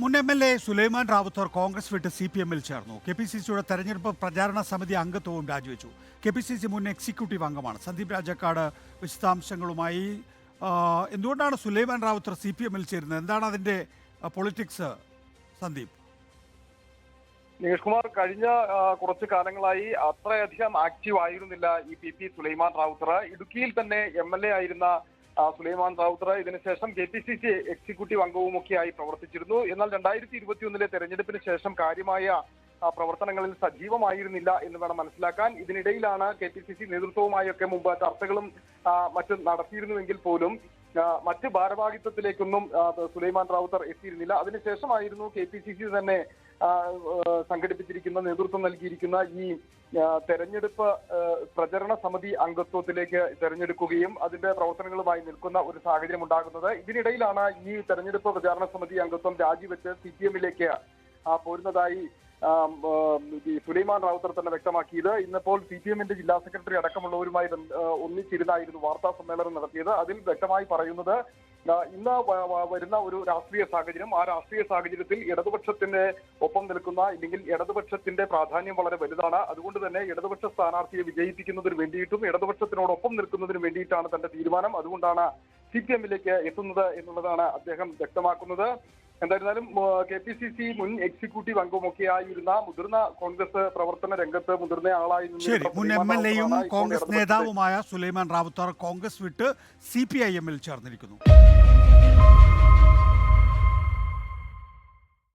മുൻ എം.എൽ.എ. സുലൈമാൻ റാവുത്തർ കോൺഗ്രസ് വിട്ട് CPM-ൽ ചേർന്നു. KPCCയുടെ തെരഞ്ഞെടുപ്പ് പ്രചാരണ സമിതി അംഗത്വവും രാജിവെച്ചു. KPCC മുൻ എക്സിക്യൂട്ടീവ് അംഗമാണ്. സന്ദീപ് രാജക്കാട് വിശദാംശങ്ങളുമായി. എന്തുകൊണ്ടാണ് സുലൈമാൻ റാവുത്തർ CPM-ൽ ചേരുന്നത്? എന്താണ് അതിന്റെ പൊളിറ്റിക്സ്, സന്ദീപ്? നികേഷ് കുമാർ, കഴിഞ്ഞ കുറച്ചു കാലങ്ങളായി അത്രയധികം ആക്റ്റീവ് ആയിരുന്നില്ല ഈ PP സുലൈമാൻ റാവുത്തർ. ഇടുക്കിയിൽ തന്നെ MLA ആയിരുന്ന സുലൈമാൻ റാവുത്തർ ഇതിനുശേഷം KPCC എക്സിക്യൂട്ടീവ് അംഗവുമൊക്കെയായി പ്രവർത്തിച്ചിരുന്നു. എന്നാൽ 2021 തെരഞ്ഞെടുപ്പിന് ശേഷം കാര്യമായ പ്രവർത്തനങ്ങളിൽ സജീവമായിരുന്നില്ല എന്ന് വേണം മനസ്സിലാക്കാൻ. ഇതിനിടയിലാണ് KPCC നേതൃത്വവുമായൊക്കെ മുമ്പ് ചർച്ചകളും മറ്റും നടത്തിയിരുന്നുവെങ്കിൽ പോലും മറ്റ് ഭാരവാഹിത്വത്തിലേക്കൊന്നും സുലൈമാൻ റാവുത്തർ എത്തിയിരുന്നില്ല. അതിനുശേഷമായിരുന്നു KPCC തന്നെ സംഘടിപ്പിച്ചിരിക്കുന്ന, നേതൃത്വം നൽകിയിരിക്കുന്ന ഈ തെരഞ്ഞെടുപ്പ് പ്രചരണ സമിതി അംഗത്വത്തിലേക്ക് തെരഞ്ഞെടുക്കുകയും അതിന്റെ പ്രവർത്തനങ്ങളുമായി നിൽക്കുന്ന ഒരു സാഹചര്യം ഉണ്ടാകുന്നത്. ഇതിനിടയിലാണ് ഈ തെരഞ്ഞെടുപ്പ് പ്രചാരണ സമിതി അംഗത്വം രാജിവെച്ച് CPM-ലേക്ക് പോരുന്നതായി സുലൈമാൻ റാവുത്തർ തന്നെ വ്യക്തമാക്കിയത്. ഇന്നിപ്പോൾ CPM-ന്റെ ജില്ലാ സെക്രട്ടറി അടക്കമുള്ളവരുമായി ഒന്നിച്ചിരുന്നായിരുന്നു വാർത്താ സമ്മേളനം നടത്തിയത്. അതിൽ വ്യക്തമായി പറയുന്നത്, ഇന്ന് വരുന്ന ഒരു രാഷ്ട്രീയ സാഹചര്യം, ആ രാഷ്ട്രീയ സാഹചര്യത്തിൽ ഇടതുപക്ഷത്തിന്റെ ഒപ്പം നിൽക്കുന്ന, ഇല്ലെങ്കിൽ ഇടതുപക്ഷത്തിന്റെ പ്രാധാന്യം വളരെ വലുതാണ്. അതുകൊണ്ട് തന്നെ ഇടതുപക്ഷ സ്ഥാനാർത്ഥിയെ വിജയിപ്പിക്കുന്നതിന് വേണ്ടിയിട്ടും ഇടതുപക്ഷത്തിനോടൊപ്പം നിൽക്കുന്നതിന് വേണ്ടിയിട്ടാണ് തന്റെ തീരുമാനം. അതുകൊണ്ടാണ് CPM-ലേക്ക് എത്തുന്നത് എന്നുള്ളതാണ് അദ്ദേഹം വ്യക്തമാക്കുന്നത്. എന്തായിരുന്നാലും KPCC മുൻ എക്സിക്യൂട്ടീവ് അംഗവുമൊക്കെ ആയിരുന്ന മുതിർന്ന കോൺഗ്രസ് പ്രവർത്തന രംഗത്ത് മുതിർന്ന ആളായി മുൻ MLA-യും കോൺഗ്രസ് നേതാവുമായ സുലൈമാൻ റാവുത്തർ കോൺഗ്രസ് വിട്ട് CPIM-ൽ ചേർന്നിരിക്കുന്നു.